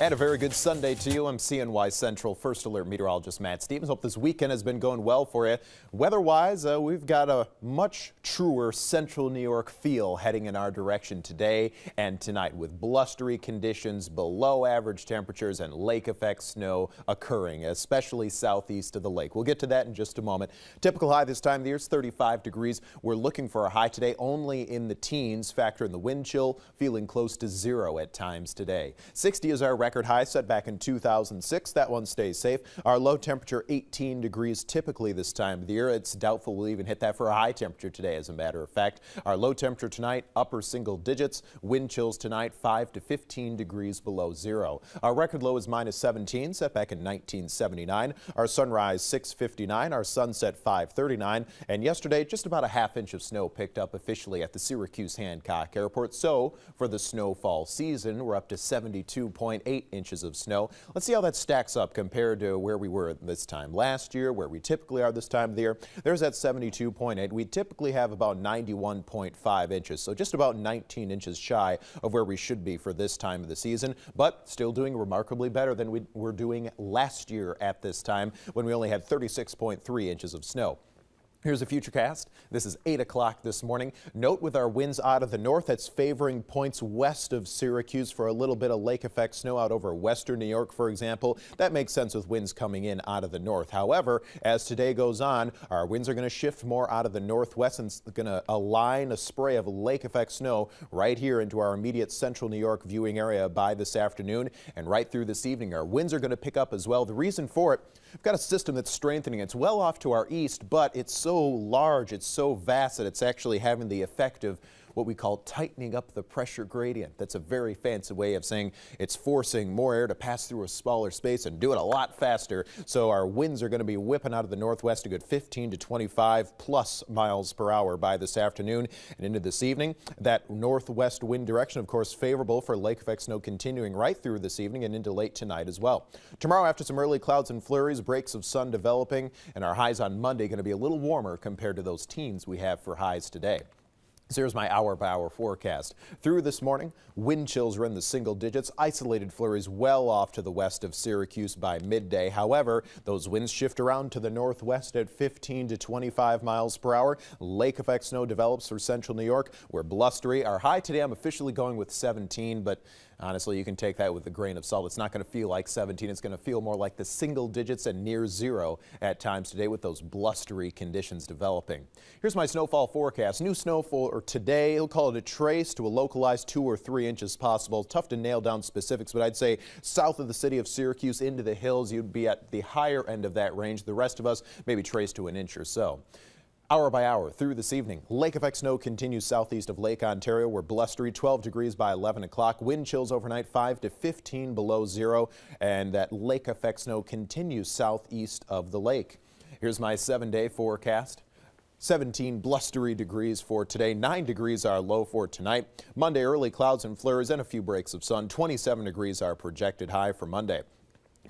And a very good Sunday to you. I'm CNY Central First Alert Meteorologist Matt Stevens. Hope this weekend has been going well for you. Weather-wise, we've got a much truer central New York feel heading in our direction today and tonight, with blustery conditions, below average temperatures, and lake effect snow occurring, especially southeast of the lake. We'll get to that in just a moment. Typical high this time of the year is 35 degrees. We're looking for a high today only in the teens. Factor in the wind chill, feeling close to 0 at times today. 60 is our record high set back in 2006. That one stays safe. Our low temperature 18 degrees typically this time of the year. It's doubtful we'll even hit that for a high temperature today, as a matter of fact. Our low temperature tonight, upper single digits. Wind chills tonight 5 to 15 degrees below 0. Our record low is -17, set back in 1979. Our sunrise 6:59. Our sunset 5:39. And yesterday, just about a half inch of snow picked up officially at the Syracuse Hancock Airport. So for the snowfall season, we're up to 72.8 inches of snow. Let's see how that stacks up compared to where we were this time last year, where we typically are this time of the year. There's that 72.8. We typically have about 91.5 inches, so just about 19 inches shy of where we should be for this time of the season, but still doing remarkably better than we were doing last year at this time, when we only had 36.3 inches of snow. Here's a futurecast. This is 8 o'clock this morning. Note, with our winds out of the north, that's favoring points west of Syracuse for a little bit of lake effect snow out over western New York, for example. That makes sense with winds coming in out of the north. However, as today goes on, our winds are going to shift more out of the northwest and going to align a spray of lake effect snow right here into our immediate central New York viewing area by this afternoon and right through this evening. Our winds are going to pick up as well. The reason for it, we've got a system that's strengthening. It's well off to our east, but it's so large, it's so vast that it's actually having the effect of what we call tightening up the pressure gradient. That's a very fancy way of saying it's forcing more air to pass through a smaller space and do it a lot faster. So our winds are going to be whipping out of the northwest a good 15 to 25 plus miles per hour by this afternoon and into this evening. That northwest wind direction, of course, favorable for lake effect snow continuing right through this evening and into late tonight as well. Tomorrow, after some early clouds and flurries, breaks of sun developing, and our highs on Monday going to be a little warmer compared to those teens we have for highs today. So here's my hour-by-hour forecast. Through this morning, wind chills are in the single digits. Isolated flurries well off to the west of Syracuse by midday. However, those winds shift around to the northwest at 15 to 25 miles per hour. Lake effect snow develops for central New York. We're blustery. Our high today, I'm officially going with 17, but honestly, you can take that with a grain of salt. It's not going to feel like 17. It's going to feel more like the single digits and near 0 at times today, with those blustery conditions developing. Here's my snowfall forecast. New snowfall or today, he'll call it a trace to a localized 2 or 3 inches possible. Tough to nail down specifics, but I'd say south of the city of Syracuse into the hills, you'd be at the higher end of that range. The rest of us maybe trace to an inch or so. Hour by hour through this evening, lake effect snow continues southeast of Lake Ontario. We're blustery, 12 degrees by 11 o'clock. Wind chills overnight 5 to 15 below 0, and that lake effect snow continues southeast of the lake. Here's my 7-day forecast. 17 blustery degrees for today. 9 degrees our low for tonight. Monday, early clouds and flurries and a few breaks of sun. 27 degrees our projected high for Monday.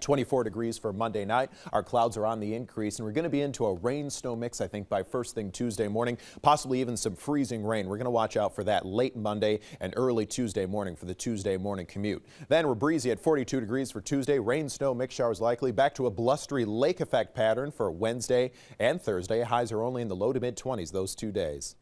24 degrees for Monday night. Our clouds are on the increase, and we're going to be into a rain-snow mix, I think, by first thing Tuesday morning, possibly even some freezing rain. We're going to watch out for that late Monday and early Tuesday morning for the Tuesday morning commute. Then we're breezy at 42 degrees for Tuesday. Rain-snow mix showers likely. Back to a blustery lake effect pattern for Wednesday and Thursday. Highs are only in the low to mid-20s those 2 days.